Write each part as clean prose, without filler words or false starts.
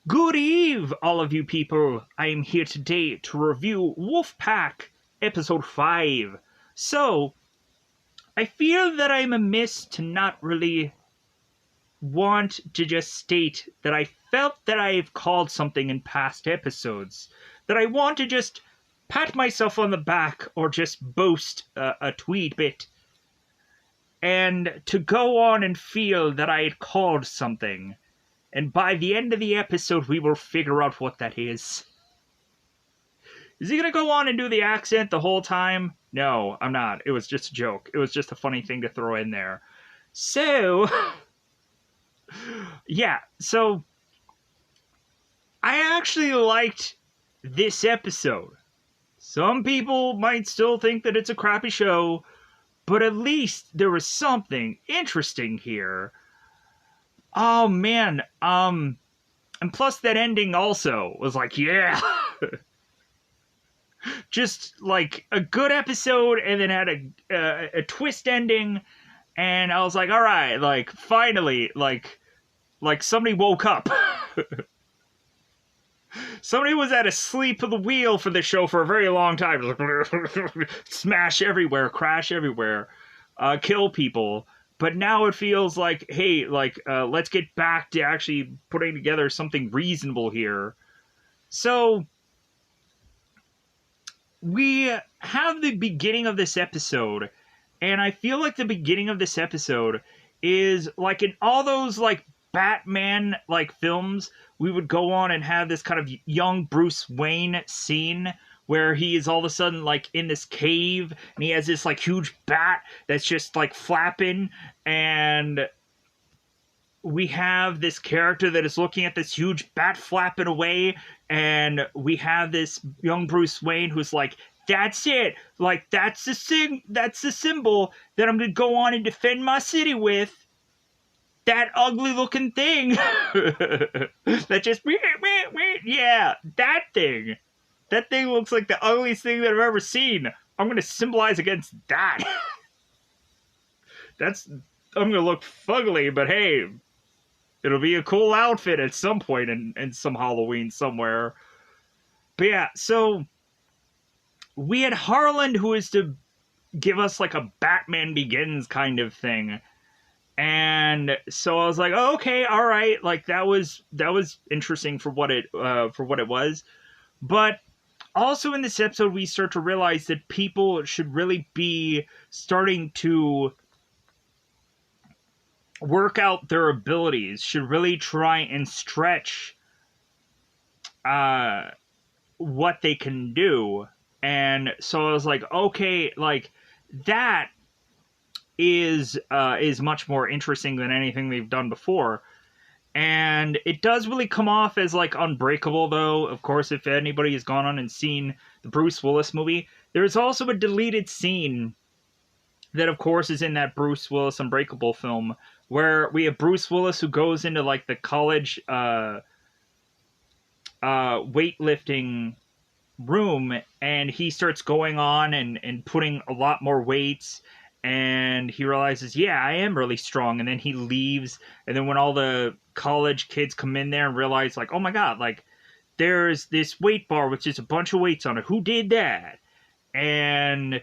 Good eve, all of you people. I am here today to review Wolfpack Episode 5. So, I feel that I'm amiss to not really want to just state that I felt that I've called something in past episodes. That I want to just pat myself on the back or just boast a tweet bit. And to go on and feel that I had called something. And by the end of the episode, we will figure out what that is. Is he gonna go on and do the accent the whole time? No, I'm not. It was just a joke. It was just a funny thing to throw in there. So, yeah, so I actually liked this episode. Some people might still think that it's a crappy show, but at least there was something interesting here. Oh man, and plus that ending also was like, yeah. Just like a good episode and then had a twist ending, and I was like, all right, like finally, like somebody woke up. Somebody was at a sleep of the wheel for this show for a very long time. Smash everywhere, crash everywhere, kill people. But now it feels like, hey, like let's get back to actually putting together something reasonable here. So we have the beginning of this episode, and I feel like the beginning of this episode is like in all those like Batman like films, we would go on and have this kind of young Bruce Wayne scene where he is all of a sudden like in this cave and he has this like huge bat that's just like flapping, and we have this character that is looking at this huge bat flapping away, and we have this young Bruce Wayne who's like, that's it, like that's the symbol that I'm gonna go on and defend my city with. That ugly looking thing that just yeah, that thing. That thing looks like the ugliest thing that I've ever seen. I'm gonna symbolize against that. That's I'm gonna look fugly, but hey, it'll be a cool outfit at some point in some Halloween somewhere. But yeah, so we had Harland, who is to give us like a Batman Begins kind of thing. And so I was like, oh, okay, all right, like that was interesting for what it was. But also in this episode, we start to realize that people should really be starting to work out their abilities, should really try and stretch what they can do. And so I was like, okay, like that is much more interesting than anything they've done before. And it does really come off as like Unbreakable, though. Of course, if anybody has gone on and seen the Bruce Willis movie, there's also a deleted scene that, of course, is in that Bruce Willis Unbreakable film, where we have Bruce Willis who goes into like the college weightlifting room, and he starts going on and putting a lot more weights, and he realizes, yeah, I am really strong, and then he leaves, and then when all the college kids come in there and realize, like, oh my god, like, there's this weight bar with just a bunch of weights on it, who did that? And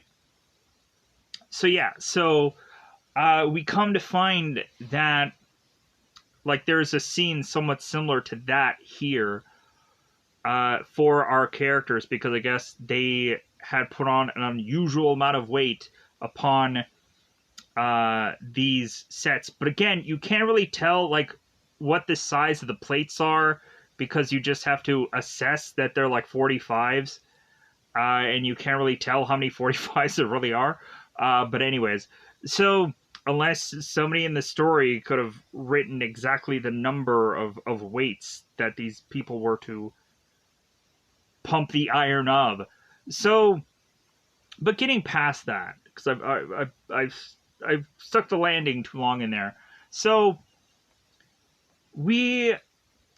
so yeah, so we come to find that like there's a scene somewhat similar to that here for our characters, because I guess they had put on an unusual amount of weight upon these sets. But again, you can't really tell like what the size of the plates are, because you just have to assess that they're like 45s, and you can't really tell how many 45s there really are. But anyways, so unless somebody in the story could have written exactly the number of weights that these people were to pump the iron of. So, but getting past that, because I've stuck the landing too long in there. So we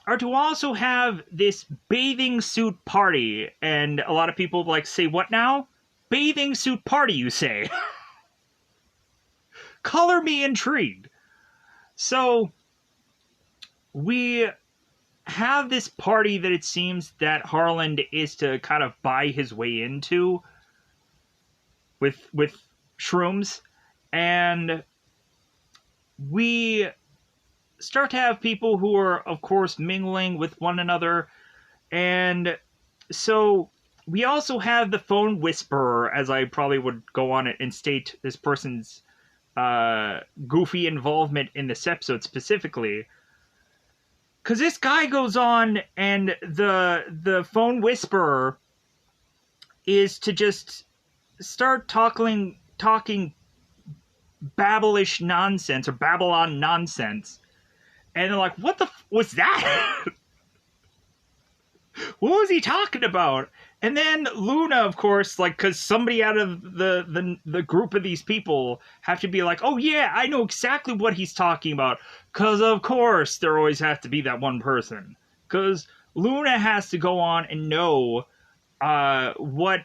are to also have this bathing suit party, and a lot of people like say, what now? Bathing suit party, you say? Color me intrigued. So we have this party that it seems that Harlan is to kind of buy his way into with shrooms, and we start to have people who are, of course, mingling with one another, and so we also have the phone whisperer, as I probably would go on it and state this person's goofy involvement in this episode specifically. Because this guy goes on, and the phone whisperer is to just start talking babblish nonsense, or Babylon nonsense. And they're like, what the was that? What was he talking about? And then Luna, of course, like, because somebody out of the group of these people have to be like, oh yeah, I know exactly what he's talking about. Because, of course, there always has to be that one person. Because Luna has to go on and know what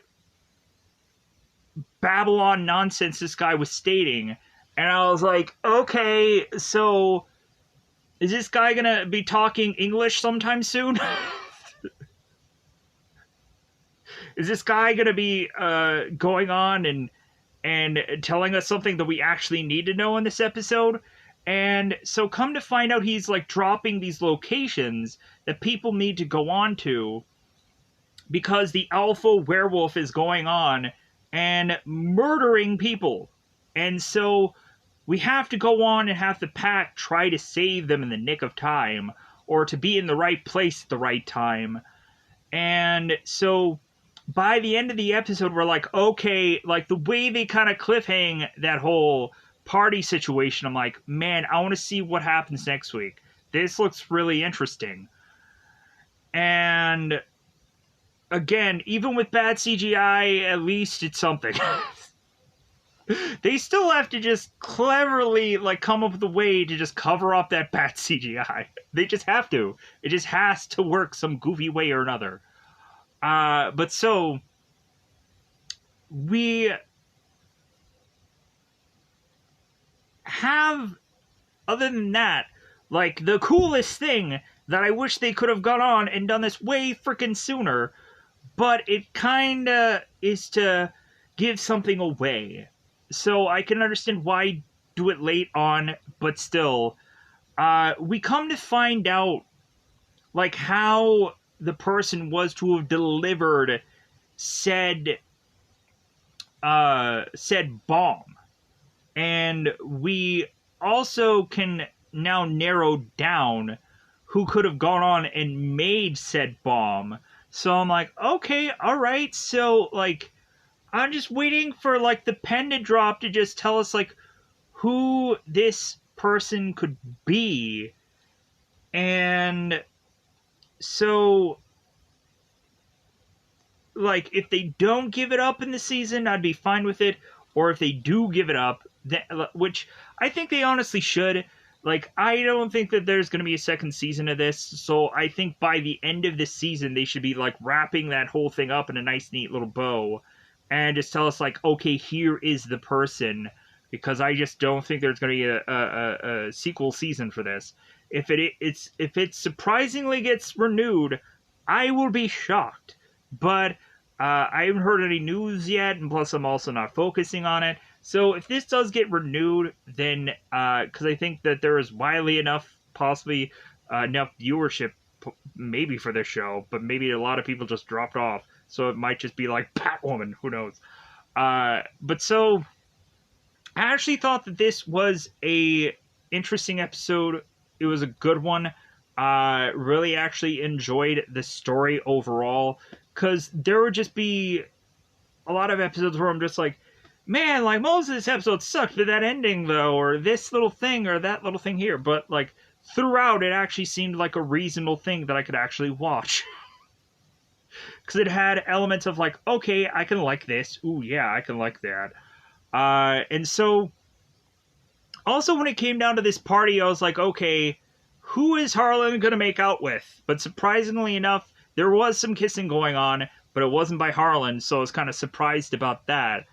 Babylon nonsense this guy was stating. And I was like, okay, so is this guy going to be talking English sometime soon? Is this guy going to be going on and telling us something that we actually need to know in this episode? And so come to find out, he's like dropping these locations that people need to go on to because the alpha werewolf is going on and murdering people. And so we have to go on and have the pack try to save them in the nick of time, or to be in the right place at the right time. And so by the end of the episode, we're like, okay, like the way they kind of cliffhang that whole party situation, I'm like, man, I want to see what happens next week. This looks really interesting. And again, even with bad CGI, at least it's something. They still have to just cleverly like come up with a way to just cover up that bad CGI. They just have to. It just has to work some goofy way or another. But so we have, other than that, like the coolest thing that I wish they could have gone on and done this way freaking sooner, but it kinda is to give something away. So I can understand why do it late on, but still, we come to find out like how the person was to have delivered said bomb. And we also can now narrow down who could have gone on and made said bomb. So I'm like, okay, alright, so, like, I'm just waiting for, like, the pen to drop to just tell us, like, who this person could be. And so, like, if they don't give it up in the season, I'd be fine with it. Or if they do give it up, which I think they honestly should. Like, I don't think that there's going to be a second season of this. So I think by the end of this season, they should be, like, wrapping that whole thing up in a nice, neat little bow. And just tell us, like, okay, here is the person. Because I just don't think there's going to be a sequel season for this. If it surprisingly gets renewed, I will be shocked. But I haven't heard any news yet, and plus I'm also not focusing on it. So if this does get renewed, then, because I think that there is widely enough, possibly enough viewership, maybe for this show, but maybe a lot of people just dropped off. So it might just be like Batwoman, who knows. But so, I actually thought that this was a interesting episode. It was a good one. Really actually enjoyed the story overall. Because there would just be a lot of episodes where I'm just like, man, like, most of this episode sucked, but that ending, though, or this little thing, or that little thing here. But, like, throughout, it actually seemed like a reasonable thing that I could actually watch. Because it had elements of, like, okay, I can like this. Ooh, yeah, I can like that. And so, also when it came down to this party, I was like, okay, who is Harlan going to make out with? But surprisingly enough, there was some kissing going on, but it wasn't by Harlan, so I was kind of surprised about that.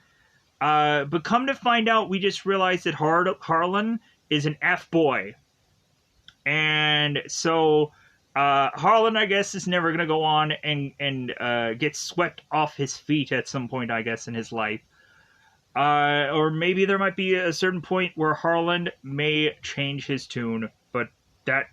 But come to find out, we just realized that Harlan is an F-boy. And so Harlan, I guess, is never gonna go on and get swept off his feet at some point, I guess, in his life. Or maybe there might be a certain point where Harlan may change his tune, but that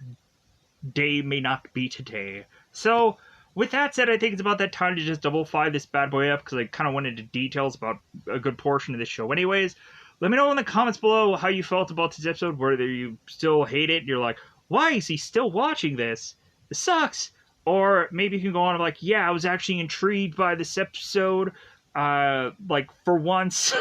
day may not be today. So, with that said, I think it's about that time to just double fly this bad boy up because I kind of went into details about a good portion of this show. Anyways, let me know in the comments below how you felt about this episode, whether you still hate it and you're like, why is he still watching this? This sucks. Or maybe you can go on and like, yeah, I was actually intrigued by this episode. Like, for once.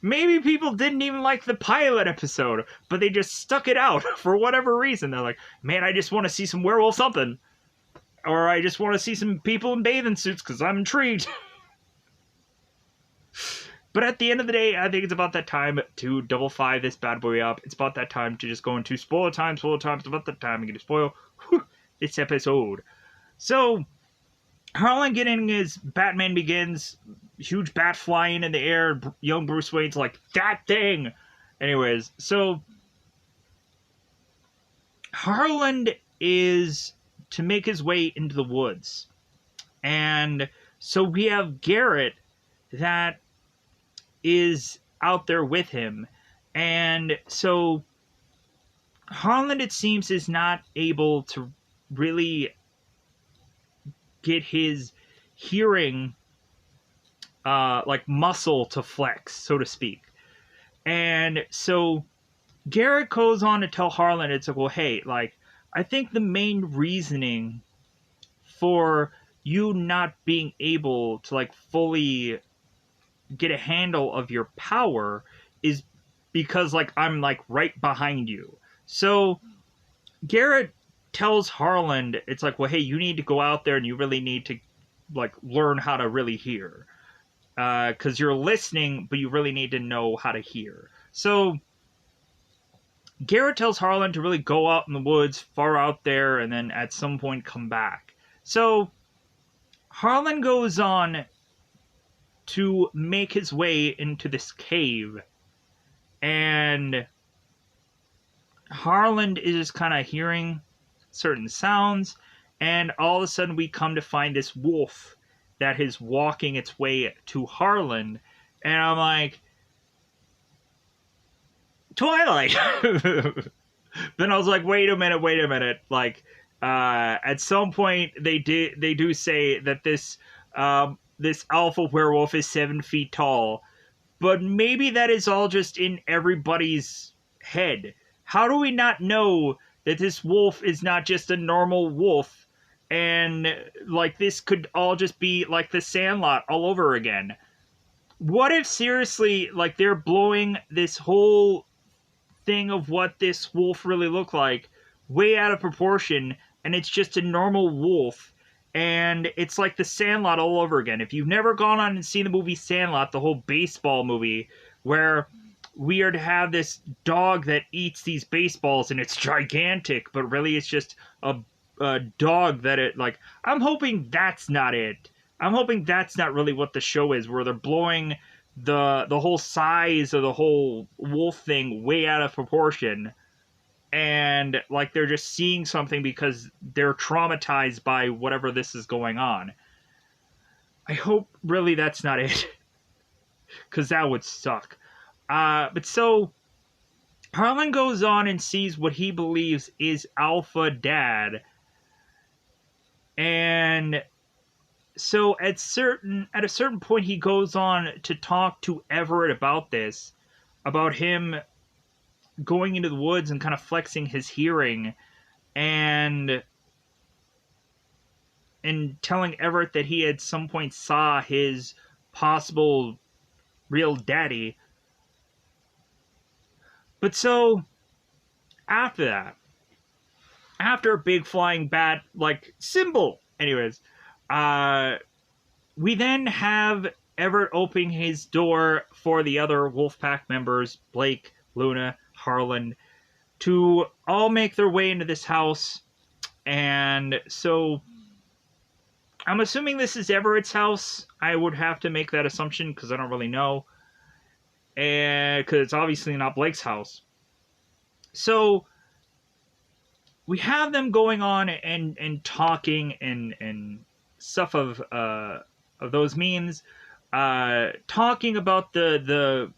Maybe people didn't even like the pilot episode, but they just stuck it out for whatever reason. They're like, man, I just want to see some werewolf something. Or I just want to see some people in bathing suits because I'm intrigued. But at the end of the day, I think it's about that time to double fly this bad boy up. It's about that time to just go into spoiler time. It's about that time I'm going to spoil this episode. So, Harlan getting his Batman Begins, huge bat flying in the air. Young Bruce Wayne's like, that thing! Anyways, so Harlan is to make his way into the woods. And so we have Garrett that is out there with him. And so Harlan, it seems, is not able to really get his hearing like muscle to flex, so to speak. And so Garrett goes on to tell Harlan, it's like, well, hey, like, I think the main reasoning for you not being able to like fully get a handle of your power is because like I'm like right behind you. So Garrett tells Harlan, it's like, well, hey, you need to go out there and you really need to like learn how to really hear. Because you're listening, but you really need to know how to hear. So Garrett tells Harlan to really go out in the woods, far out there, and then at some point come back. So Harlan goes on to make his way into this cave. And Harlan is just kind of hearing certain sounds. And all of a sudden we come to find this wolf that is walking its way to Harlan. And I'm like, Twilight! Then I was like, wait a minute. Like, at some point they do say that this alpha werewolf is 7 feet tall. But maybe that is all just in everybody's head. How do we not know that this wolf is not just a normal wolf? And, like, this could all just be, like, the Sandlot all over again. What if, seriously, like, they're blowing this whole thing of what this wolf really looked like way out of proportion, and it's just a normal wolf, and it's like the Sandlot all over again. If you've never gone on and seen the movie Sandlot, the whole baseball movie, where we are to have this dog that eats these baseballs, and it's gigantic, but really it's just a dog that it, like, I'm hoping that's not it. I'm hoping that's not really what the show is, where they're blowing the whole size of the whole wolf thing way out of proportion, and like they're just seeing something because they're traumatized by whatever this is going on. I hope really that's not it, because that would suck. But so Harlan goes on and sees what he believes is Alpha Dad, and so at a certain point, he goes on to talk to Everett about this, about him going into the woods and kind of flexing his hearing, and telling Everett that he at some point saw his possible real daddy. But so after that, after a big flying bat like symbol, anyways. We then have Everett opening his door for the other Wolfpack members, Blake, Luna, Harlan, to all make their way into this house. And so I'm assuming this is Everett's house. I would have to make that assumption because I don't really know. And because it's obviously not Blake's house. So we have them going on and talking and stuff of those means, talking about the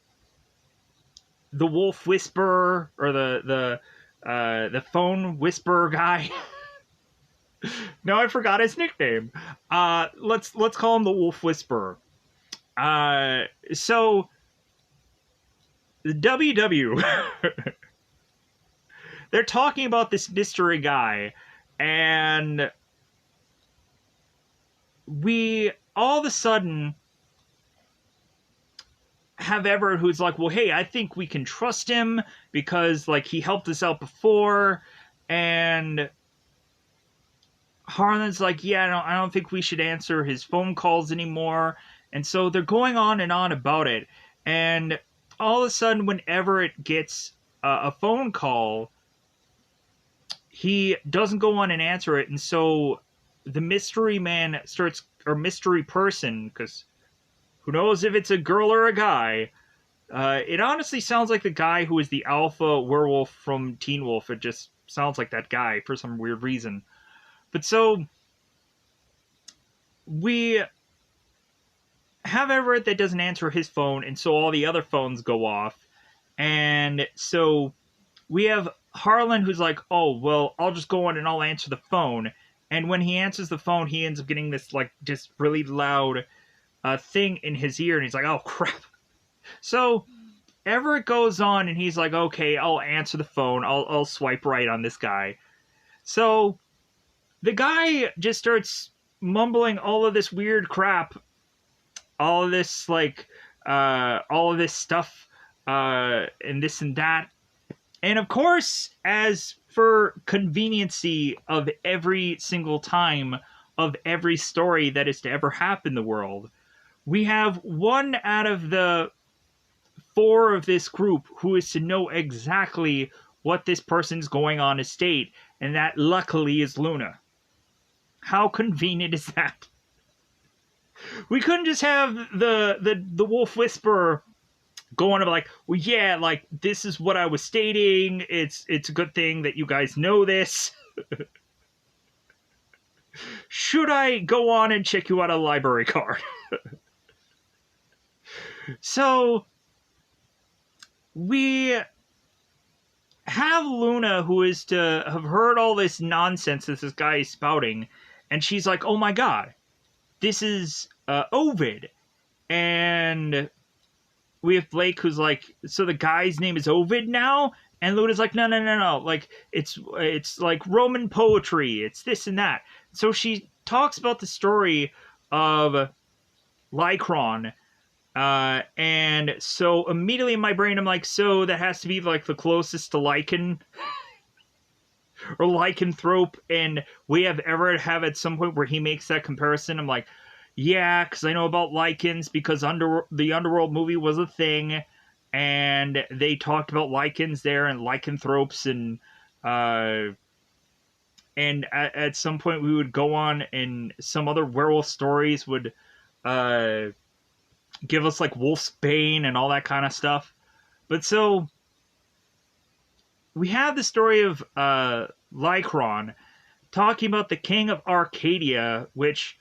wolf whisperer or the phone whisperer guy. No, I forgot his nickname. Let's call him the wolf whisperer. So the WW, they're talking about this mystery guy, and we all of a sudden have Everett, who's like, well, hey, I think we can trust him because, like, he helped us out before, and Harlan's like, yeah, I don't think we should answer his phone calls anymore, and so they're going on and on about it, and all of a sudden, when Everett gets a phone call, he doesn't go on and answer it, and so the mystery man starts, or mystery person, because who knows if it's a girl or a guy. It honestly sounds like the guy who is the alpha werewolf from Teen Wolf. It just sounds like that guy for some weird reason. But so we have Everett that doesn't answer his phone, and so all the other phones go off. And so we have Harlan, who's like, oh, well, I'll just go on and I'll answer the phone. And when he answers the phone, he ends up getting this, like, just really loud thing in his ear, and he's like, oh, crap. So Everett goes on, and he's like, okay, I'll answer the phone. I'll swipe right on this guy. So the guy just starts mumbling all of this weird crap, all of this, like, all of this stuff, and this and that. And of course, as for conveniency of every single time of every story that is to ever happen in the world, we have one out of the 4 of this group who is to know exactly what this person's going on his state, and that luckily is Luna. How convenient is that? We couldn't just have the wolf whisperer going up like, well, yeah, like, this is what I was stating. It's a good thing that you guys know this. Should I go on and check you out a library card? So we have Luna, who is to have heard all this nonsense that this guy is spouting, and she's like, oh my god, this is Ovid. And we have Blake, who's like, so the guy's name is Ovid now? And Luna's like, no. Like, it's like Roman poetry. It's this and that. So she talks about the story of Lycron. And so immediately in my brain, I'm like, so that has to be like the closest to Lycan. Or lycanthrope. And we have Everett have at some point where he makes that comparison. I'm like, yeah, because I know about Lycans, because the Underworld movie was a thing, and they talked about Lycans there, and lycanthropes, and at some point we would go on, and some other werewolf stories would give us, like, Wolf's Bane and all that kind of stuff. But so we have the story of Lycron talking about the King of Arcadia, which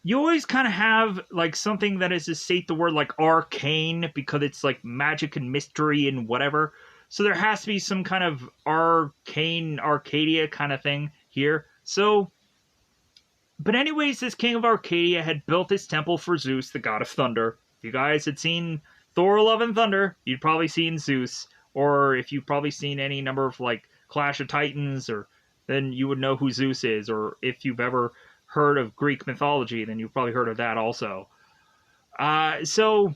you always kind of have, like, something that is to state the word, like, arcane, because it's, like, magic and mystery and whatever. So there has to be some kind of arcane Arcadia kind of thing here. So, but anyways, this King of Arcadia had built this temple for Zeus, the god of thunder. If you guys had seen Thor: Love and Thunder, you'd probably seen Zeus. Or if you've probably seen any number of, like, Clash of Titans, or then you would know who Zeus is. Or if you've ever heard of Greek mythology, then you've probably heard of that also. So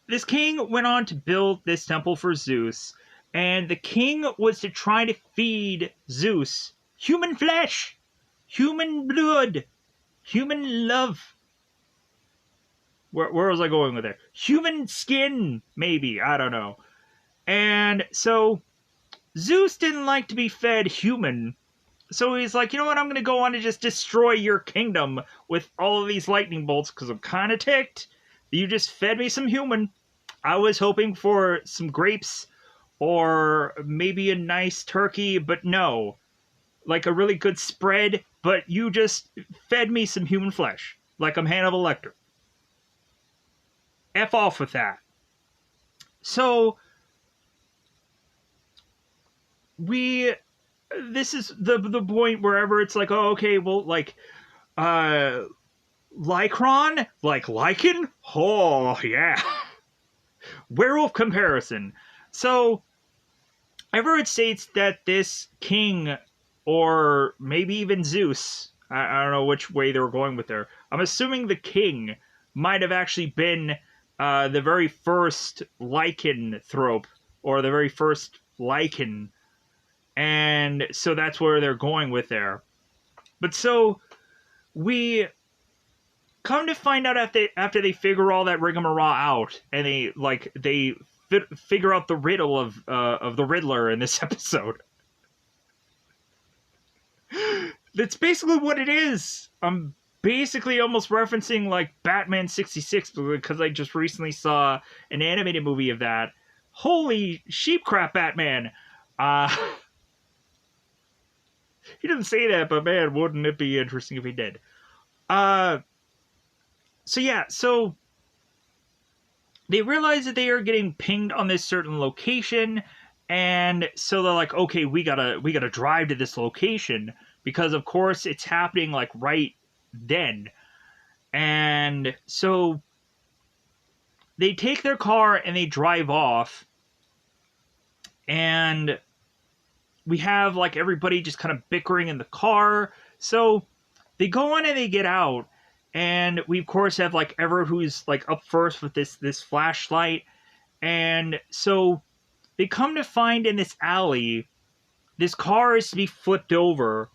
this king went on to build this temple for Zeus, and the king was to try to feed Zeus human flesh, human blood, human love. Where was I going with there? Human skin, maybe. I don't know. And so Zeus didn't like to be fed human. So he's like, you know what, I'm going to go on and just destroy your kingdom with all of these lightning bolts, because I'm kind of ticked. You just fed me some human. I was hoping for some grapes or maybe a nice turkey, but no, like a really good spread, but you just fed me some human flesh, like I'm Hannibal Lecter. F off with that. So we, this is the point wherever it's like, oh, okay, well, like, Lycron, like lichen, oh yeah, werewolf comparison. So Everett states that this king, or maybe even Zeus, I don't know which way they were going with there. I'm assuming the king might have actually been the very first lycanthrope, or the very first lichen, and so that's where they're going with there. But so we come to find out after they figure all that rigmarole out, and they figure out the riddle of the Riddler in this episode. That's basically what it is. I'm basically almost referencing like Batman 66 because I just recently saw an animated movie of that. Holy sheep crap, Batman! He didn't say that, but man, wouldn't it be interesting if he did? So yeah, so they realize that they are getting pinged on this certain location, and so they're like, okay, we gotta drive to this location because of course it's happening like right then. And so they take their car and they drive off, and we have like everybody just kind of bickering in the car. So they go on and they get out, and we of course have like Everett, who's like up first with this flashlight. And so they come to find in this alley, this car is to be flipped over,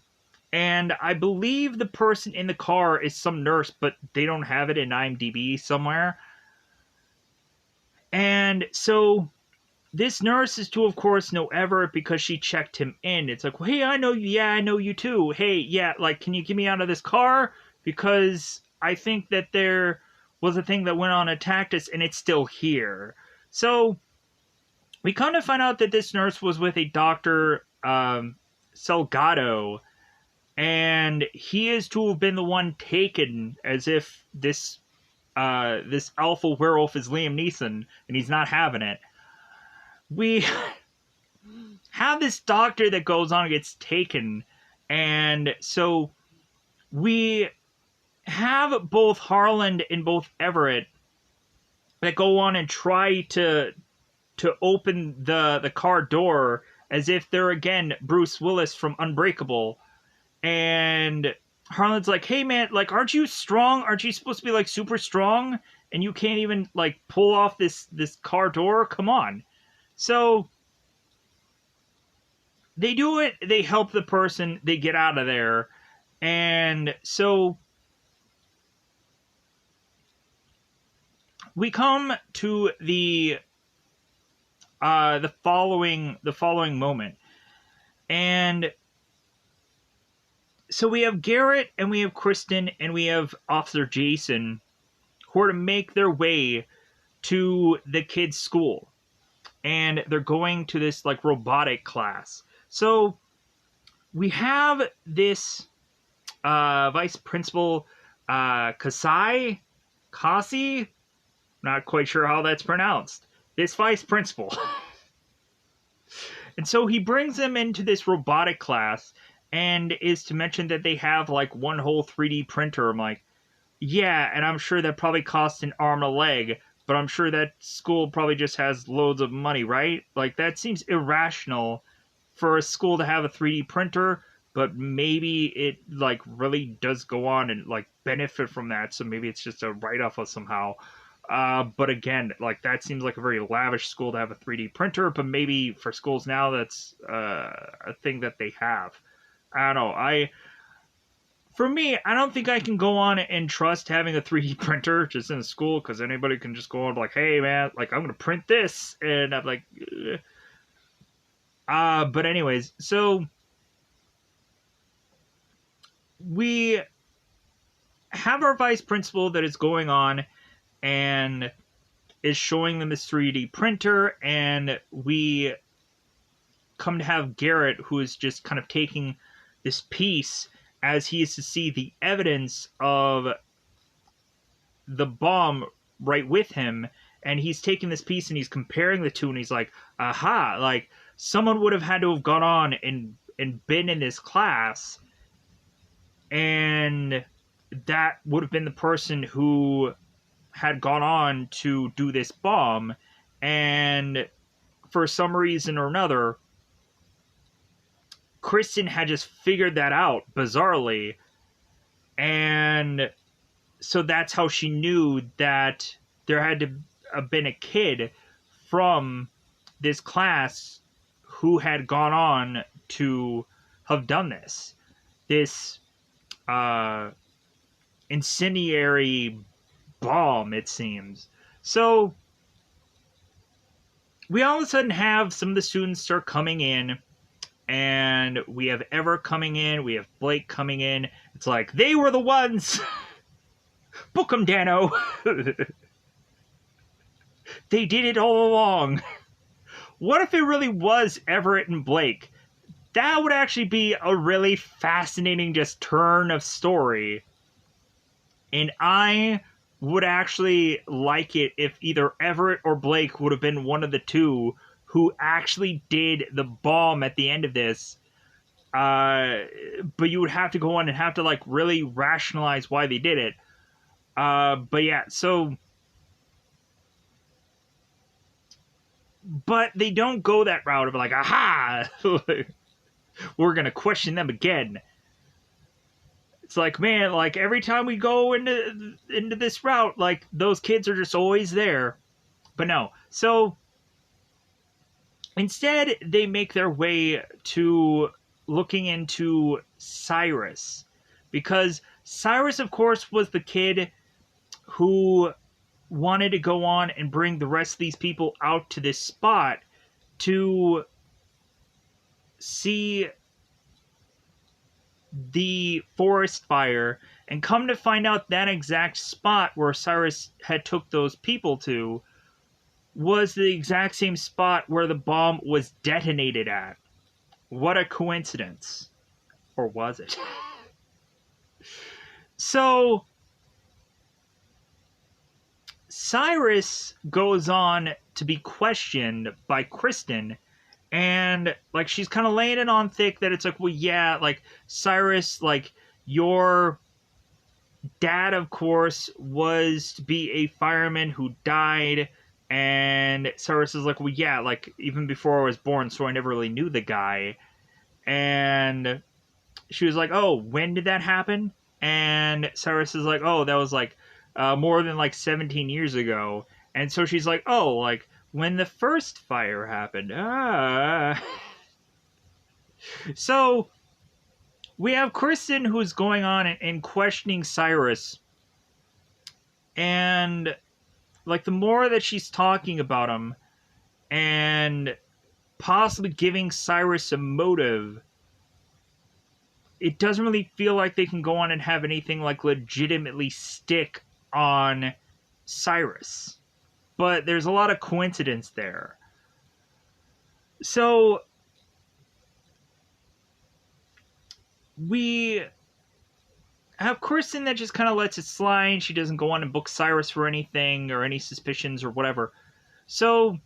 and I believe the person in the car is some nurse, but they don't have it in IMDb somewhere. And so this nurse is to, of course, know Everett because she checked him in. It's like, well, hey, I know you. Yeah, I know you too. Hey, yeah, like, can you get me out of this car? Because I think that there was a thing that went on, attacked us, and it's still here. So we come to find out that this nurse was with a Dr. Salgado, and he is to have been the one taken, as if this alpha werewolf is Liam Neeson, and he's not having it. We have this doctor that goes on and gets taken, and so we have both Harlan and both Everett that go on and try to open the car door as if they're again Bruce Willis from Unbreakable. And Harlan's like, hey man, like, aren't you strong? Aren't you supposed to be like super strong? And you can't even like pull off this car door? Come on. So they do it, they help the person, they get out of there. And so we come to the following moment. And so we have Garrett and we have Kristen and we have Officer Jason who are to make their way to the kids' school. And they're going to this like robotic class. So we have this vice principal, Kasi, not quite sure how that's pronounced. This vice principal. And so he brings them into this robotic class and is to mention that they have like one whole 3D printer. I'm like, yeah, and I'm sure that probably costs an arm and a leg, but I'm sure that school probably just has loads of money, right? Like, that seems irrational for a school to have a 3D printer, but maybe it like really does go on and like benefit from that, so maybe it's just a write-off of somehow. But again, like, that seems like a very lavish school to have a 3D printer, but maybe for schools now that's a thing that they have. I don't know. For me, I don't think I can go on and trust having a 3D printer just in a school, because anybody can just go on like, hey man, like, I'm going to print this, and I'm like, but anyways, so we have our vice principal that is going on and is showing them this 3D printer, and we come to have Garrett, who is just kind of taking this piece as he is to see the evidence of the bomb right with him, and he's taking this piece and he's comparing the two, and he's like, aha, like someone would have had to have gone on and been in this class, and that would have been the person who had gone on to do this bomb, and for some reason or another, Kristen had just figured that out bizarrely, and so that's how she knew that there had to have been a kid from this class who had gone on to have done this incendiary bomb, it seems. So we all of a sudden have some of the students start coming in, and we have Everett coming in, we have Blake coming in. It's like, they were the ones! Book 'em, Dano! They did it all along. What if it really was Everett and Blake? That would actually be a really fascinating just turn of story. And I would actually like it if either Everett or Blake would have been one of the two who actually did the bomb at the end of this. But you would have to go on and have to like really rationalize why they did it. But yeah, so... But they don't go that route of like, aha! We're gonna question them again. It's like, man, like every time we go into this route, like those kids are just always there. But no. So instead, they make their way to looking into Cyrus. Because Cyrus, of course, was the kid who wanted to go on and bring the rest of these people out to this spot to see the forest fire, and come to find out that exact spot where Cyrus had took those people to was the exact same spot where the bomb was detonated at. What a coincidence. Or was it? So Cyrus goes on to be questioned by Kristen, and like she's kind of laying it on thick that it's like, well, yeah, like Cyrus, like your dad, of course, was to be a fireman who died. And Cyrus is like, well, yeah, like even before I was born, so I never really knew the guy. And she was like, oh, when did that happen? And Cyrus is like, oh, that was like more than like 17 years ago. And so she's like, oh, like when the first fire happened. So we have Kristen who's going on and questioning Cyrus. And like the more that she's talking about him and possibly giving Cyrus a motive, it doesn't really feel like they can go on and have anything like legitimately stick on Cyrus. But there's a lot of coincidence there. So we have Kristen that just kind of lets it slide. She doesn't go on and book Cyrus for anything or any suspicions or whatever. So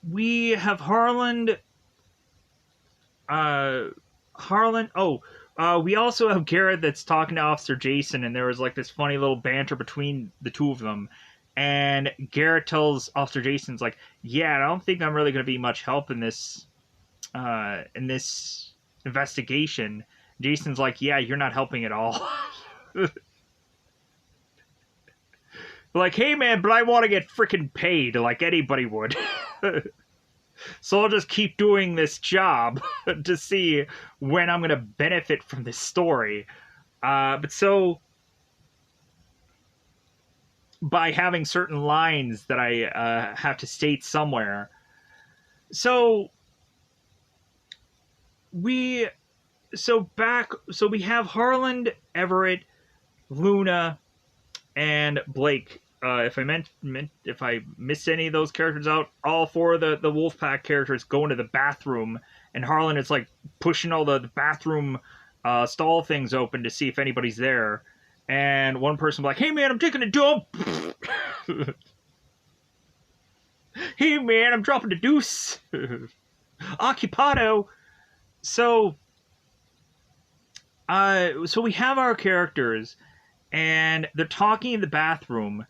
we have Harlan. We also have Garrett that's talking to Officer Jason, and there was like this funny little banter between the two of them. And Garrett tells Officer Jason's like, yeah, I don't think I'm really going to be much help in this investigation. Jason's like, yeah, you're not helping at all. Like, hey man, but I want to get freaking paid like anybody would. So I'll just keep doing this job to see when I'm going to benefit from this story. But so, by having certain lines that I have to state somewhere. So, we have Harlan, Everett, Luna, and Blake if I missed any of those characters out, all four of the Wolfpack characters go into the bathroom, and Harlan is like pushing all the bathroom stall things open to see if anybody's there. And one person like, "Hey man, I'm taking a dump." "Hey man, I'm dropping a deuce." Occupado. So so we have our characters, and they're talking in the bathroom,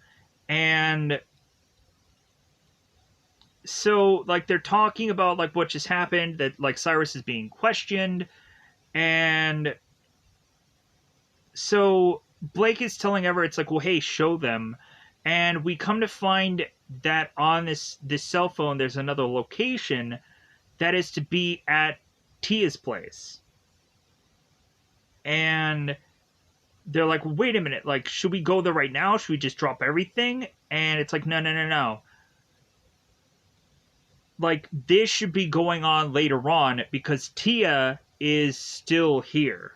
and so like they're talking about like what just happened, that like Cyrus is being questioned, and so Blake is telling Everett, it's like, well, hey, show them, and we come to find that on this cell phone there's another location that is to be at Tia's place. And they're like, wait a minute, like, should we go there right now? Should we just drop everything? And it's like, no. Like, this should be going on later on because Tia is still here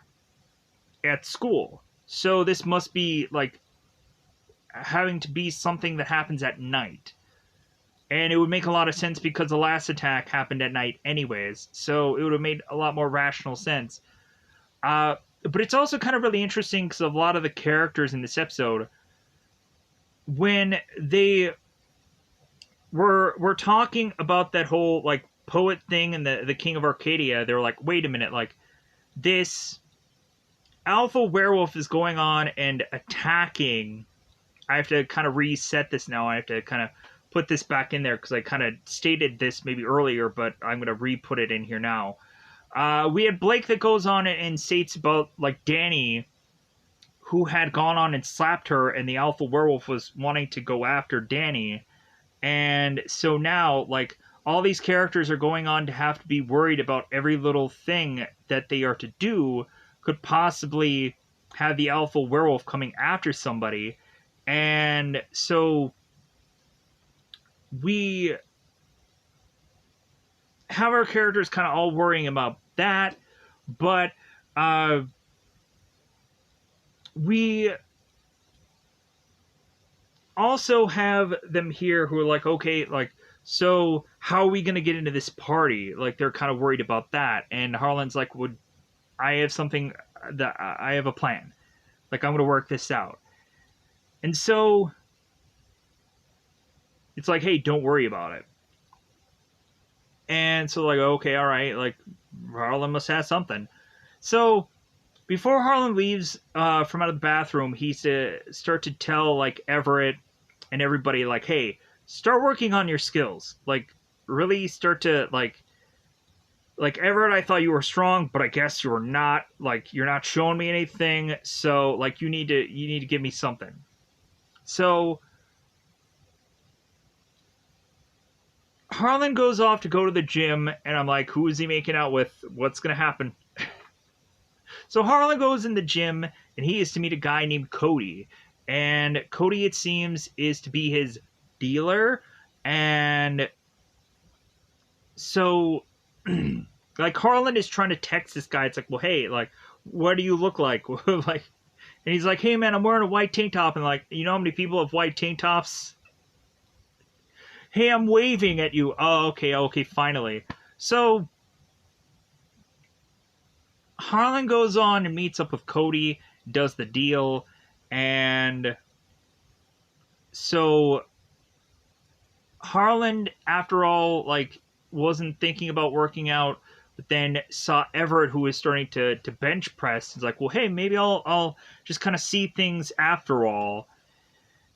at school. So this must be, like, having to be something that happens at night. And it would make a lot of sense because the last attack happened at night anyways. So it would have made a lot more rational sense. But it's also kind of really interesting because of a lot of the characters in this episode, when they were talking about that whole like poet thing and the King of Arcadia, they were like, wait a minute, like this alpha werewolf is going on and attacking. I have to kind of reset this now. I have to kind of put this back in there because I kind of stated this maybe earlier, but I'm going to re-put it in here now. We had Blake that goes on and states about like Danny, who had gone on and slapped her, and the alpha werewolf was wanting to go after Danny. And so now, like, all these characters are going on to have to be worried about every little thing that they are to do could possibly have the alpha werewolf coming after somebody. And so we have our characters kind of all worrying about that, but we also have them here who are like, okay, like, so how are we going to get into this party? Like, they're kind of worried about that. And Harlan's like, I have something that I have a plan. Like, I'm going to work this out. And so it's like, hey, don't worry about it. And so, like, okay, all right, like, Harlan must have something. So before Harlan leaves from out of the bathroom, he's to start to tell, like, Everett and everybody, like, hey, start working on your skills. Like, really start to, like, Everett, I thought you were strong, but I guess you're not. Like, you're not showing me anything, so, like, you need to give me something. So Harlan goes off to go to the gym, and I'm like, who is he making out with? What's going to happen? So Harlan goes in the gym, and he is to meet a guy named Cody. And Cody, it seems, is to be his dealer. And so, like, Harlan is trying to text this guy. It's like, well, hey, like, what do you look like? Like, and he's like, hey, man, I'm wearing a white tank top. And, like, you know how many people have white tank tops? Hey, I'm waving at you. Oh, okay, finally. So Harlan goes on and meets up with Cody, does the deal, and so Harlan, after all, like, wasn't thinking about working out, but then saw Everett, who was starting to bench press. He's like, well, hey, maybe I'll just kind of see things after all.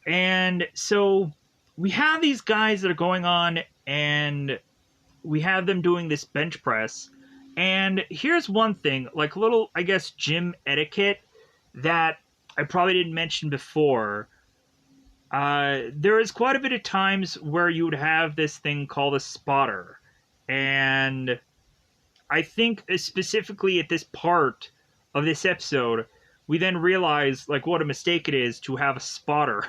And so we have these guys that are going on, and we have them doing this bench press. And here's one thing, like, little, I guess, gym etiquette that I probably didn't mention before. There is quite a bit of times where you would have this thing called a spotter. And I think specifically at this part of this episode, we then realize, like, what a mistake it is to have a spotter.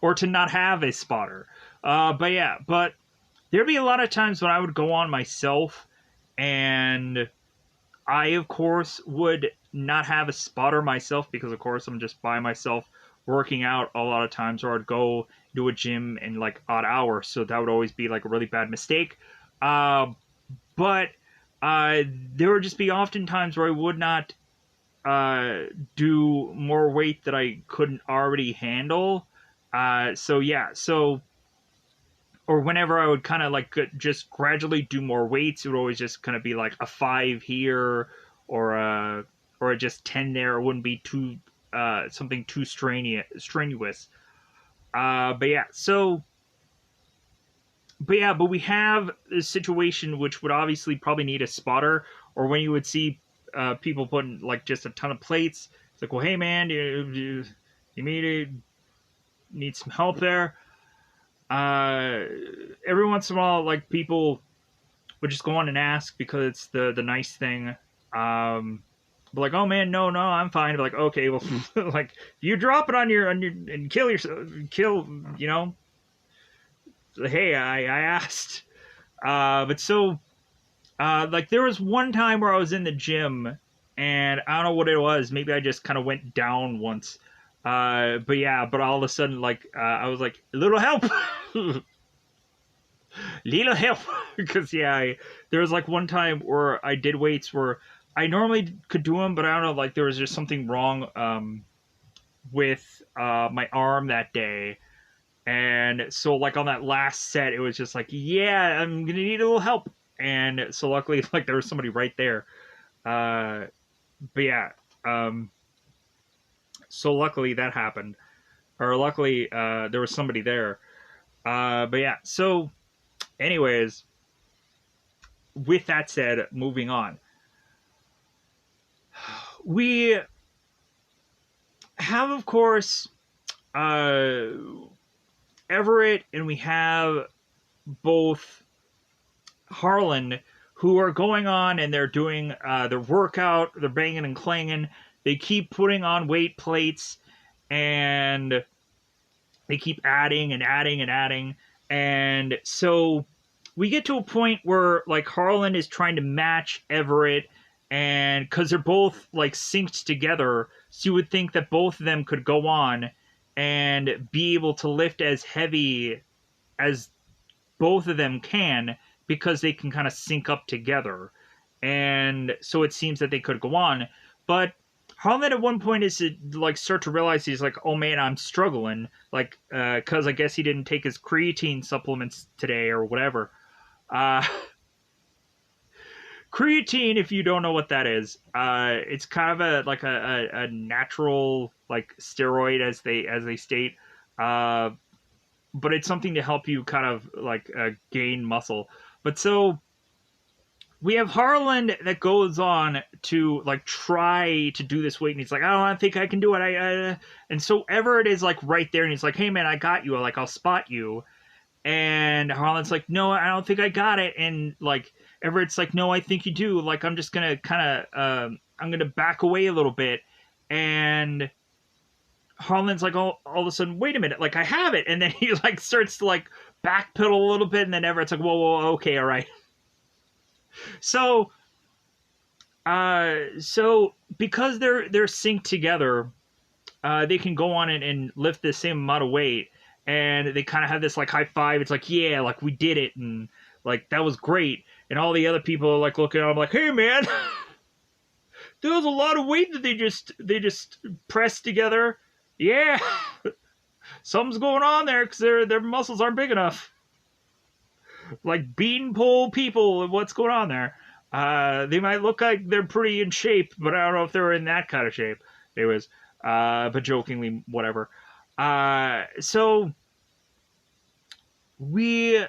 Or to not have a spotter. But there'd be a lot of times when I would go on myself, and I, of course, would not have a spotter myself because, of course, I'm just by myself working out a lot of times, or I'd go to a gym in like odd hours. So that would always be like a really bad mistake. Uh, but there would just be often times where I would not do more weight that I couldn't already handle. So yeah, so or whenever I would kind of like just gradually do more weights, it would always just kind of be like a 5 here or or just 10 there. It wouldn't be too something too strenuous. But yeah, so but we have this situation which would obviously probably need a spotter, or when you would see people putting like just a ton of plates. It's like, well, hey man, you need some help there. Every once in a while, like people would just go on and ask because it's the nice thing. But like, oh man, no, I'm fine. But like, okay, well, like you drop it on your and kill yourself, you know. Hey, I asked. But so like there was one time where I was in the gym and I don't know what it was. Maybe I just kind of went down once. But yeah, but all of a sudden, like I was like, little help. Little help, because yeah, there was like one time where I did weights where I normally could do them, but I don't know, like there was just something wrong with my arm that day, and so like on that last set, it was just like, yeah, I'm gonna need a little help, and so luckily like there was somebody right there, but yeah, so luckily that happened, or luckily there was somebody there, but yeah, so anyways, with that said, moving on. We have, of course, uh, Everett, and we have both Harlan, who are going on and they're doing their workout, they're banging and clanging. They keep putting on weight plates, and they keep adding and adding and adding. And so we get to a point where like Harlan is trying to match Everett, and because they're both like synced together, so you would think that both of them could go on and be able to lift as heavy as both of them can, because they can kind of sync up together. And so it seems that they could go on. But Harlan at one point is to like start to realize, he's like, oh man, I'm struggling, like because I guess he didn't take his creatine supplements today or whatever. uh Creatine, if you don't know what that is, it's kind of a natural like steroid, as they state, uh but it's something to help you kind of like gain muscle. But so we have Harlan that goes on to like try to do this weight, and he's like, I don't think I can do it. And so Everett is like right there, and he's like, hey man, I got you. Like, I'll spot you. And Harlan's like, no, I don't think I got it. And like Everett's like, no, I think you do. Like, I'm just gonna kind of I'm gonna back away a little bit. And Harlan's like, all of a sudden, wait a minute, like I have it. And then he like starts to like backpedal a little bit, and then Everett's like, whoa, okay, all right. So so because they're synced together, they can go on and lift the same amount of weight, and they kind of have this like high five. It's like, yeah, like we did it, and like that was great. And all the other people are like looking at them like, hey man, there was a lot of weight that they just pressed together. Yeah, something's going on there because their muscles aren't big enough. Like beanpole people, what's going on there? They might look like they're pretty in shape, but I don't know if they're in that kind of shape. Anyways, but jokingly, whatever. So we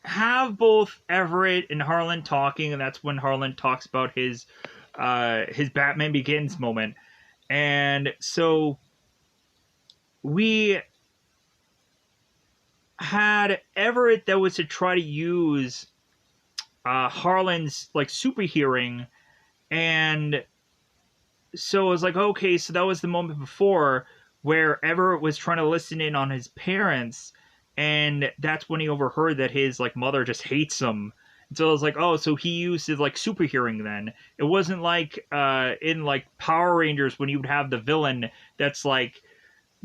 have both Everett and Harlan talking, and that's when Harlan talks about his Batman Begins moment. And so we had Everett that was to try to use Harlan's like super hearing, and so I was like, okay, so that was the moment before where Everett was trying to listen in on his parents, and that's when he overheard that his like mother just hates him. And so I was like, oh, so he used his like super hearing then. It wasn't like in like Power Rangers when you would have the villain that's like,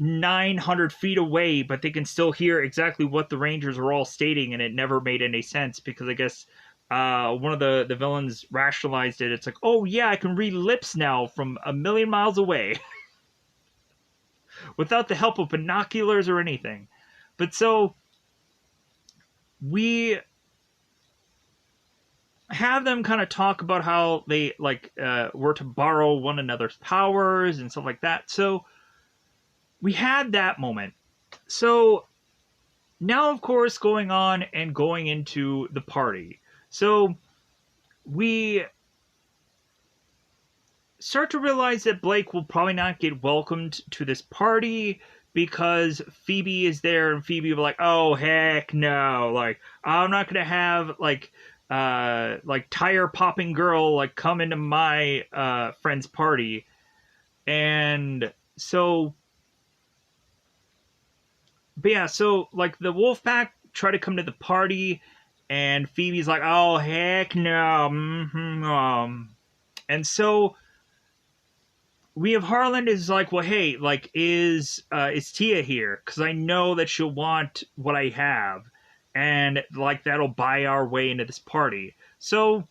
900 feet away, but they can still hear exactly what the Rangers were all stating, and it never made any sense because I guess one of the villains rationalized it. It's like, oh yeah, I can read lips now from a million miles away without the help of binoculars or anything. But so we have them kind of talk about how they were to borrow one another's powers and stuff like that. So we had that moment. So now, of course, going on and going into the party. So we start to realize that Blake will probably not get welcomed to this party because Phoebe is there, and Phoebe will be like, oh heck no, like I'm not gonna have like tire popping girl like come into my friend's party. And so but yeah, so like the Wolfpack try to come to the party, and Phoebe's like, oh heck no. And so we have Harlan is like, well, hey, like, is Tia here? Because I know that she'll want what I have, and like that'll buy our way into this party. So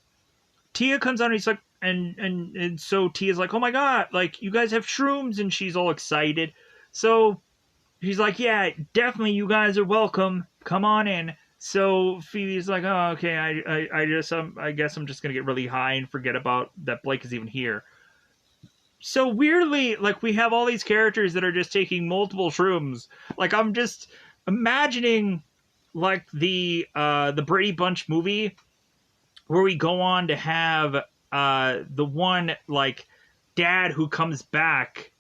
Tia comes on, and he's like, and so Tia's like, oh my god, like you guys have shrooms, and she's all excited. So she's like, yeah, definitely, you guys are welcome. Come on in. So Phoebe's like, oh, okay, I guess I'm just gonna get really high and forget about that Blake is even here. So weirdly, like we have all these characters that are just taking multiple shrooms. Like I'm just imagining like the Brady Bunch movie where we go on to have the one like dad who comes back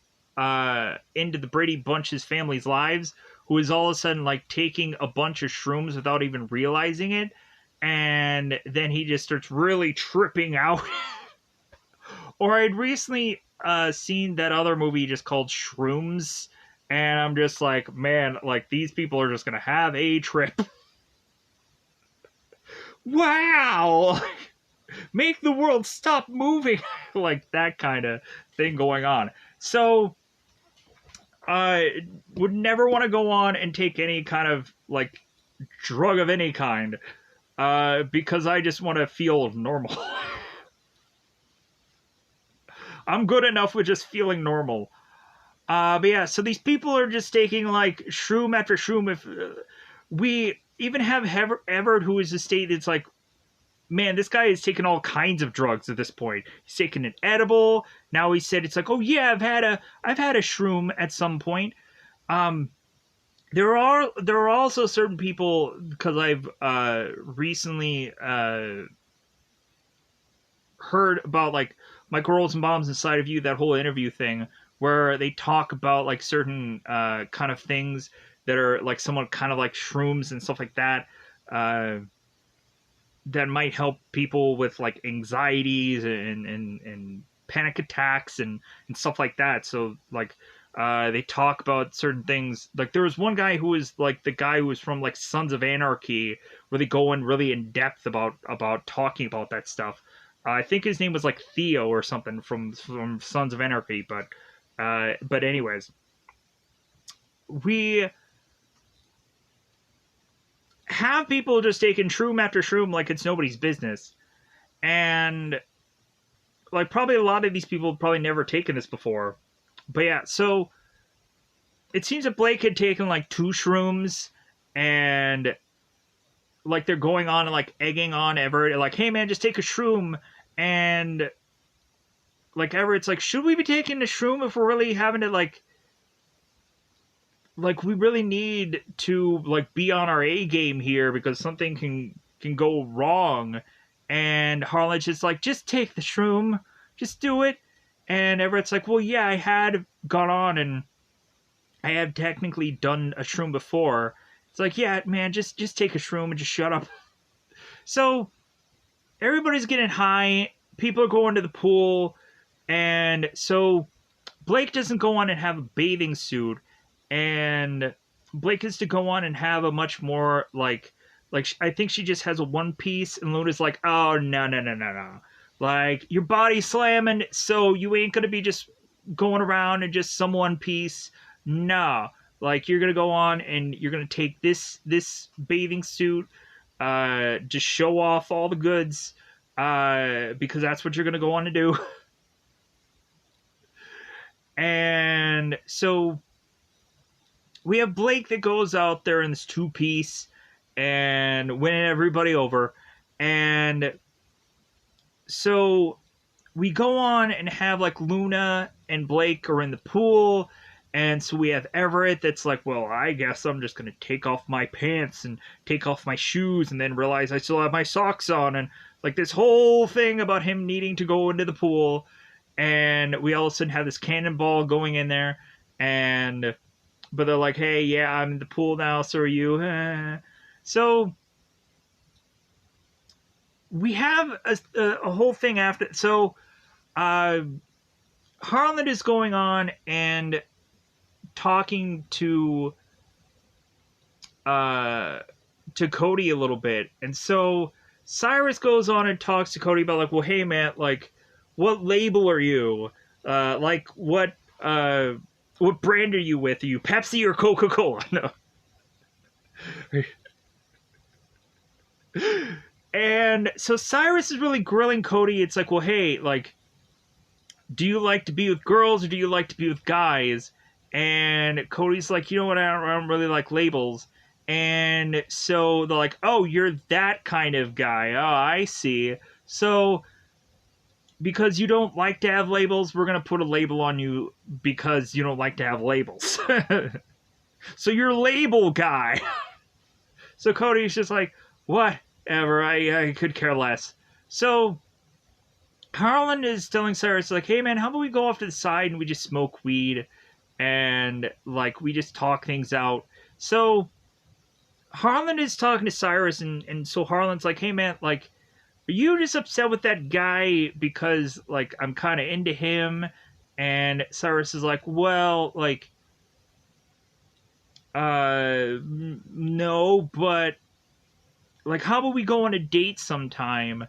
into the Brady Bunch's family's lives, who is all of a sudden like taking a bunch of shrooms without even realizing it, and then he just starts really tripping out. Or I'd recently seen that other movie just called Shrooms, and I'm just like, man, like these people are just gonna have a trip. Wow, make the world stop moving. Like that kind of thing going on. So I would never want to go on and take any kind of like drug of any kind because I just want to feel normal. I'm good enough with just feeling normal. But yeah, so these people are just taking like shroom after shroom. If we even have Everett, who is a state that's like, man, this guy is taking all kinds of drugs at this point. He's taking an edible. Now he said it's like, oh yeah, I've had a shroom at some point. There are also certain people, because I've recently heard about like Michael Rosenbaum's Inside of You, that whole interview thing where they talk about like certain kind of things that are like somewhat kind of like shrooms and stuff like that that might help people with like anxieties and panic attacks and stuff like that. So like they talk about certain things. Like there was one guy who was like the guy who was from like Sons of Anarchy, where they go in really in depth about talking about that stuff. I think his name was like Theo or something from Sons of Anarchy, but anyways, we have people just taking shroom after shroom like it's nobody's business, and like probably a lot of these people have probably never taken this before. But yeah, so it seems that Blake had taken like 2 shrooms, and like they're going on and like egging on Everett, like, hey man, just take a shroom. And like Everett's like, should we be taking the shroom if we're really having to like we really need to like be on our A game here because something can go wrong. And Harlan's just like, just take the shroom, just do it. And Everett's like, well, yeah, I had gone on and I have technically done a shroom before. It's like, yeah, man, just take a shroom and just shut up. So everybody's getting high. People are going to the pool. And so Blake doesn't go on and have a bathing suit. And Blake is to go on and have a much more like I think she just has a one piece. And Luna's like, oh, no. Like, your body's slamming, so you ain't gonna be just going around in just some one piece. nah, like you're gonna go on and you're gonna take this bathing suit, just show off all the goods, because that's what you're gonna go on to do. And so we have Blake that goes out there in this two-piece and winning everybody over. And so we go on and have like Luna and Blake are in the pool. And so we have Everett that's like, well, I guess I'm just going to take off my pants and take off my shoes and then realize I still have my socks on. And like this whole thing about him needing to go into the pool. And we all of a sudden have this cannonball going in there. But they're like, hey, yeah, I'm in the pool now, so are you. So we have a whole thing after. So Harlan is going on and talking to Cody a little bit. And so Cyrus goes on and talks to Cody about like, well, hey, man, like, what label are you? Like, what brand are you with? Are you Pepsi or Coca-Cola? No. And so Cyrus is really grilling Cody. It's like, well, hey, like, do you like to be with girls or do you like to be with guys? And Cody's like, you know what? I don't really like labels. And so they're like, oh, you're that kind of guy. Oh, I see. So because you don't like to have labels, we're going to put a label on you because you don't like to have labels. So you're label guy. So Cody's just like, whatever, I could care less. So Harlan is telling Cyrus, like, hey man, how about we go off to the side and we just smoke weed and like we just talk things out. So Harlan is talking to Cyrus and so Harlan's like, hey man, like, are you just upset with that guy because, like, I'm kind of into him? And Cyrus is like, well, like, no, but, like, how about we go on a date sometime?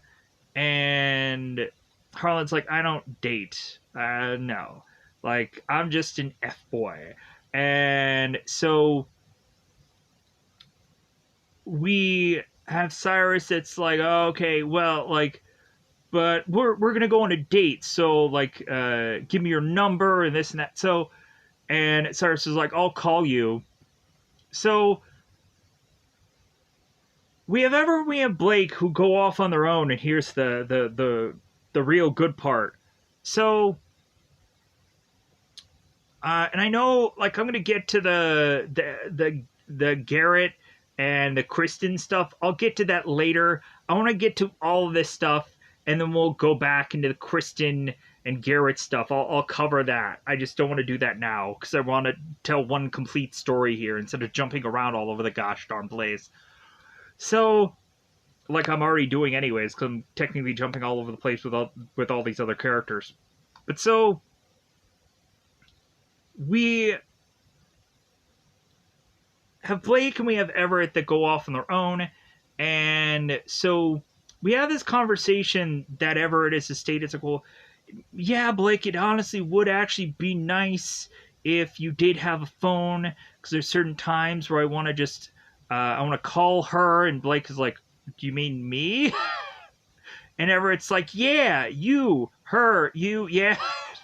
And Harlan's like, I don't date. No. Like, I'm just an F-boy. And so we have Cyrus that's like, oh, okay, well, like, but we're gonna go on a date, so like, give me your number and this and that. So, and Cyrus is like, I'll call you. So we have Blake who go off on their own, and here's the real good part. So, and I know, like, I'm gonna get to the Garrett and the Kristen stuff. I'll get to that later. I want to get to all of this stuff, and then we'll go back into the Kristen and Garrett stuff. I'll cover that. I just don't want to do that now, because I want to tell one complete story here instead of jumping around all over the gosh darn place. So, like I'm already doing anyways, because I'm technically jumping all over the place with all these other characters. But so, we have Blake and we have Everett that go off on their own, and so we have this conversation that Everett is stated, it's like, well, yeah, Blake, it honestly would actually be nice if you did have a phone, because there's certain times where I want to just, I want to call her, and Blake is like, do you mean me? And Everett's like, yeah, you, her, you, yeah.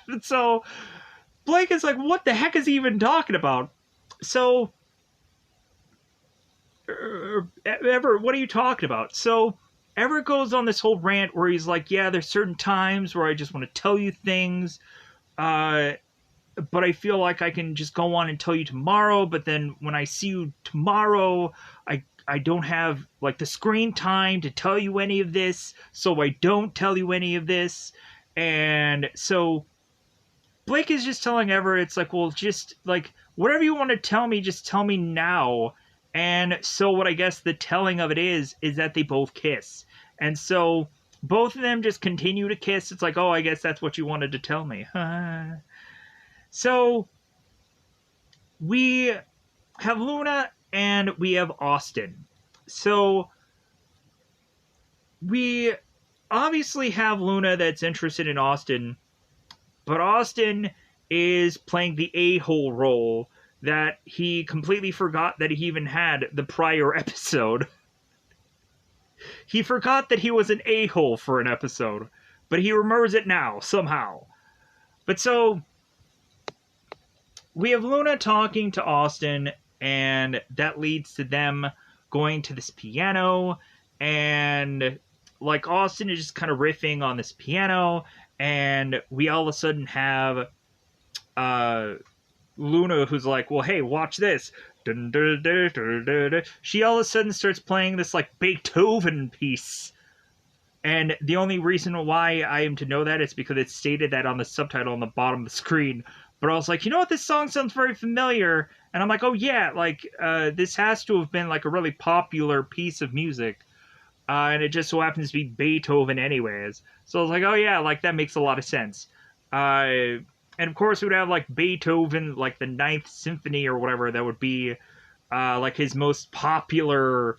And so Blake is like, what the heck is he even talking about? So Everett, what are you talking about? So Everett goes on this whole rant where he's like, yeah, there's certain times where I just want to tell you things, but I feel like I can just go on and tell you tomorrow, but then when I see you tomorrow, I don't have, like, the screen time to tell you any of this, so I don't tell you any of this. And so Blake is just telling Everett, it's like, well, just, like, whatever you want to tell me, just tell me now. And so what I guess the telling of it is that they both kiss. And so both of them just continue to kiss. It's like, oh, I guess that's what you wanted to tell me. So we have Luna and we have Austin. So we obviously have Luna that's interested in Austin, but Austin is playing the a-hole role that he completely forgot that he even had the prior episode. He forgot that he was an a-hole for an episode, but he remembers it now, somehow. But so, we have Luna talking to Austin, and that leads to them going to this piano, and like Austin is just kind of riffing on this piano, and we all of a sudden have Luna who's like, well, hey, watch this. Dun, dun, dun, dun, dun, dun. She all of a sudden starts playing this like Beethoven piece. And the only reason why I am to know that is because it stated that on the subtitle on the bottom of the screen. But I was like, you know what, this song sounds very familiar. And I'm like, oh yeah, like this has to have been like a really popular piece of music. And it just so happens to be Beethoven anyways. So I was like, oh yeah, like that makes a lot of sense. And of course we would have like Beethoven, like the Ninth Symphony or whatever, that would be like his most popular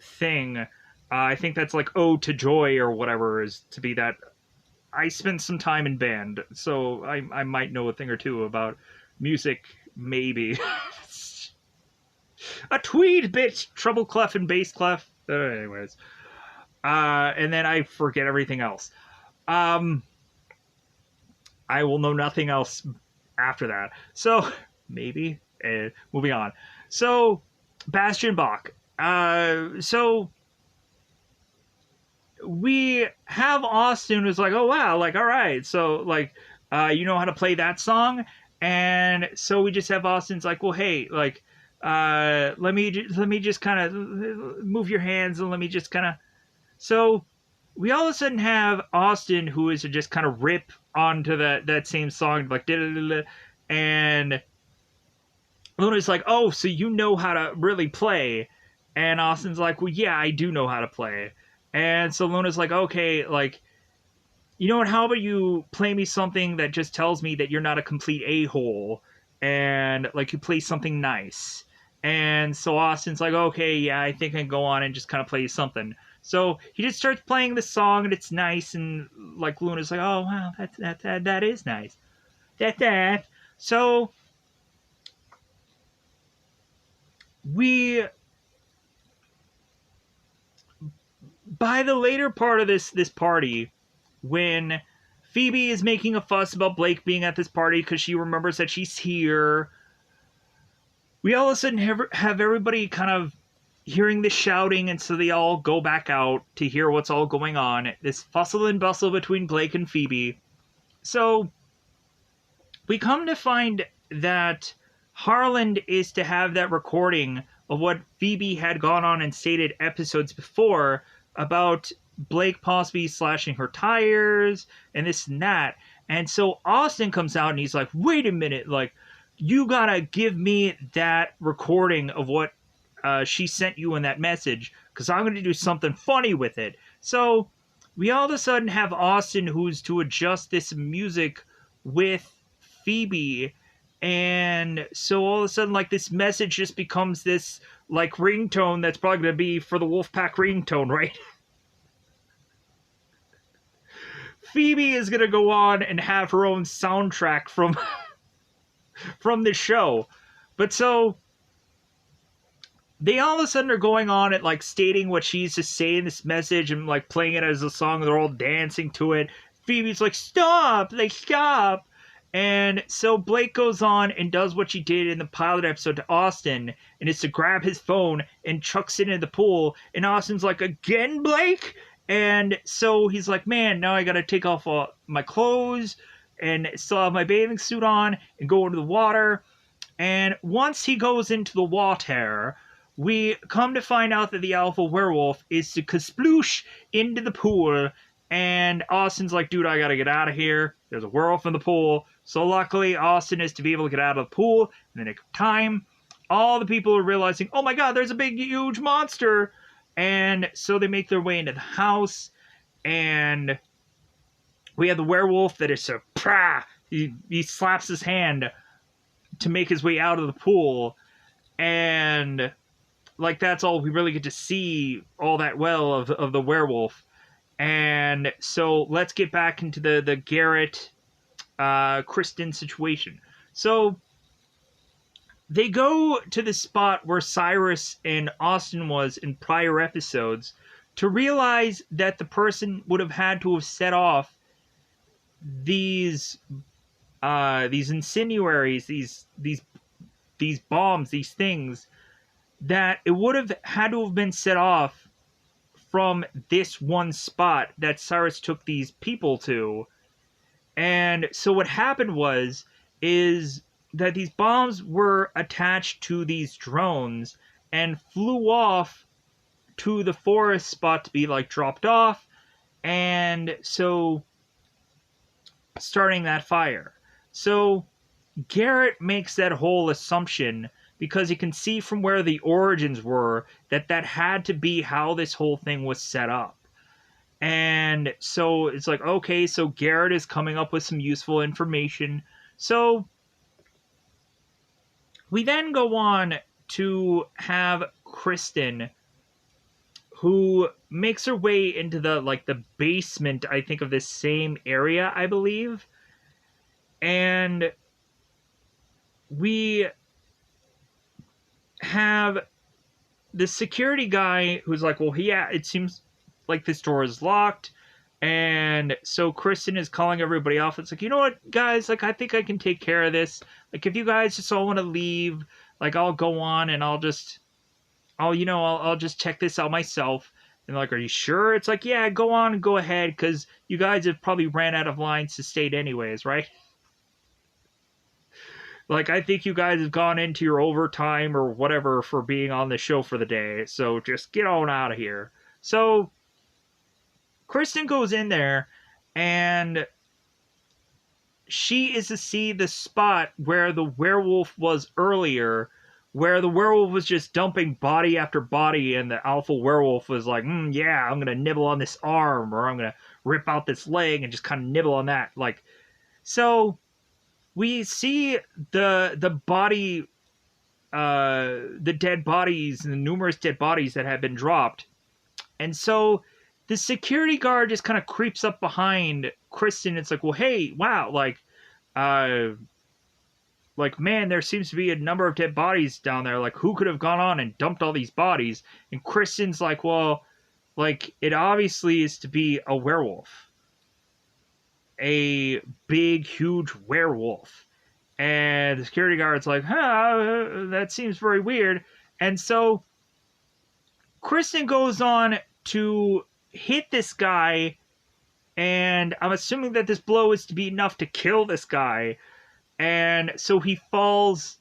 thing. I think that's like Ode to Joy or whatever is to be that. I spent some time in band, so I might know a thing or two about music, maybe. A tweed bit, treble clef and bass clef. Anyways. And then I forget everything else. I will know nothing else after that. So, maybe. Moving on. So, Bastian Bach. So, we have Austin who's like, oh, wow, like, all right. So, like, you know how to play that song? And so we just have Austin's like, well, hey, like, let me just kind of move your hands and let me just kind of. So we all of a sudden have Austin who is to just kind of rip onto that same song, like, and Luna's like, oh, so you know how to really play. And Austin's like, well, yeah, I do know how to play. And so Luna's like, okay, like, you know what, how about you play me something that just tells me that you're not a complete a-hole, and, like, you play something nice. And so Austin's like, okay, yeah, I think I can go on and just kind of play something. So he just starts playing the song, and it's nice, and, like, Luna's like, oh, wow, that is nice. That. So by the later part of this party, when Phoebe is making a fuss about Blake being at this party because she remembers that she's here, we all of a sudden have everybody kind of hearing the shouting, and so they all go back out to hear what's all going on. This fussle and bustle between Blake and Phoebe. So we come to find that Harland is to have that recording of what Phoebe had gone on and stated episodes before about Blake possibly slashing her tires and this and that. And so Austin comes out and he's like, wait a minute, like, you gotta give me that recording of what she sent you in that message, because I'm gonna do something funny with it. So we all of a sudden have Austin who's to adjust this music with Phoebe, and so all of a sudden, like, this message just becomes this, like, ringtone that's probably gonna be for the Wolfpack ringtone, right? Phoebe is gonna go on and have her own soundtrack from the show. But so they all of a sudden are going on and, like, stating what she's to say in this message and, like, playing it as a song. They're all dancing to it. Phoebe's like, stop, like, stop. And so Blake goes on and does what she did in the pilot episode to Austin, and is to grab his phone and chucks it in the pool. And Austin's like, again, Blake? And so he's like, man, now I gotta take off my clothes and still have my bathing suit on and go into the water. And once he goes into the water, we come to find out that the alpha werewolf is to kasploosh into the pool. And Austin's like, dude, I gotta get out of here. There's a werewolf in the pool. So luckily, Austin is to be able to get out of the pool in the nick of time. All the people are realizing, oh my god, there's a big, huge monster. And so they make their way into the house. And we have the werewolf that is so, he slaps his hand to make his way out of the pool. And, like, that's all we really get to see all that well of the werewolf. And so let's get back into the Garrett Kristen situation. So they go to the spot where Cyrus and Austin was in prior episodes to realize that the person would have had to have set off these incendiaries, these bombs, these things, that it would have had to have been set off from this one spot that Cyrus took these people to. And so what happened is that these bombs were attached to these drones and flew off to the forest spot to be like dropped off, and so starting that fire. So Garrett makes that whole assumption because he can see from where the origins were that that had to be how this whole thing was set up. And so it's like, okay, so Garrett is coming up with some useful information. So we then go on to have Kristen, who makes her way into the basement, I think, of this same area, I believe. And we have the security guy who's like, well, yeah, it seems like this door is locked. And so Kristen is calling everybody off. It's like, you know what, guys, like, I think I can take care of this. Like, if you guys just all want to leave, like, I'll go on and I'll just check this out myself. And like, are you sure? It's like, yeah, go on and go ahead, because you guys have probably ran out of lines to state anyways, right? Like, I think you guys have gone into your overtime or whatever for being on the show for the day, so just get on out of here. So Kristen goes in there, and she is to see the spot where the werewolf was earlier, where the werewolf was just dumping body after body, and the alpha werewolf was like, yeah, I'm gonna nibble on this arm, or I'm gonna rip out this leg and just kind of nibble on that. Like, so we see the body, the dead bodies, and the numerous dead bodies that have been dropped. And so the security guard just kind of creeps up behind Kristen. It's like, well, hey, wow, man, there seems to be a number of dead bodies down there. Like, who could have gone on and dumped all these bodies? And Kristen's like, well, like, it obviously is to be a werewolf. A big, huge werewolf. And the security guard's like, that seems very weird. And so Kristen goes on to hit this guy, and I'm assuming that this blow is to be enough to kill this guy. And so he falls,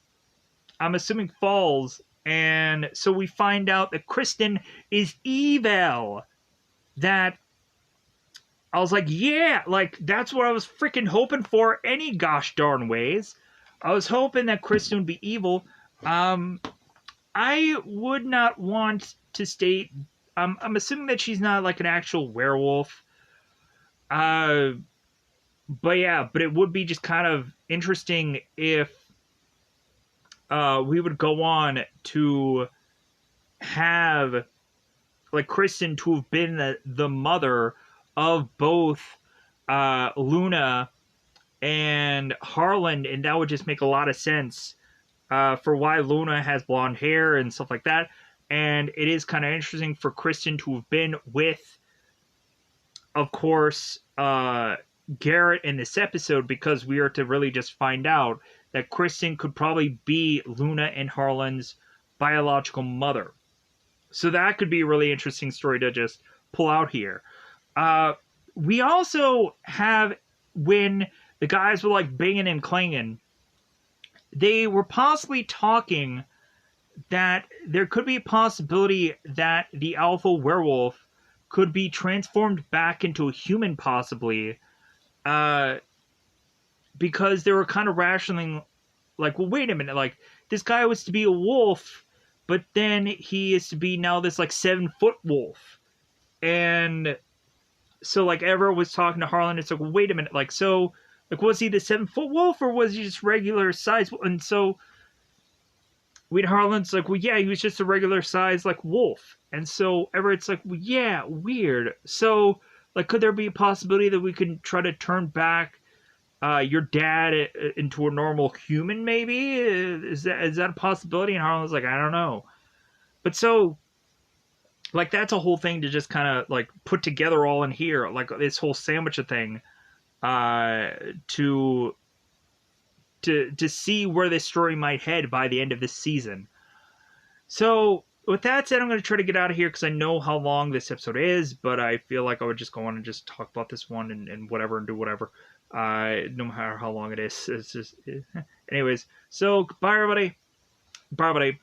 I'm assuming falls, and so we find out that Kristen is evil. That I was like, yeah, like, that's what I was freaking hoping for any gosh darn ways. I was hoping that Kristen would be evil. I would not want to state, I'm assuming that she's not like an actual werewolf. But it would be just kind of interesting if we would go on to have, like, Kristen to have been the mother of both Luna and Harlan, and that would just make a lot of sense for why Luna has blonde hair and stuff like that. And it is kind of interesting for Kristen to have been with, of course, Garrett in this episode, because we are to really just find out that Kristen could probably be Luna and Harlan's biological mother. So that could be a really interesting story to just pull out here. We also have, when the guys were like banging and clanging, they were possibly talking that there could be a possibility that the alpha werewolf could be transformed back into a human, possibly, because they were kind of rationing, like, well, wait a minute, like, this guy was to be a wolf, but then he is to be now this, like, 7-foot wolf. And so, like, Everett was talking to Harlan, it's like, well, wait a minute, like, so, like, was he the 7-foot wolf, or was he just regular size? And so Harlan's like, well, yeah, he was just a regular size, like, wolf. And so Everett's like, well, yeah, weird. So, like, could there be a possibility that we could try to turn back your dad into a normal human, maybe? Is that a possibility? And Harlan's like, I don't know. But so, like, that's a whole thing to just kind of like put together all in here, like this whole sandwich of thing, uh, to to see where this story might head by the end of this season. So, with that said, I'm going to try to get out of here because I know how long this episode is, but I feel like I would just go on and just talk about this one and whatever and do whatever, no matter how long it is. It's just, anyways. So, bye everybody. Bye everybody.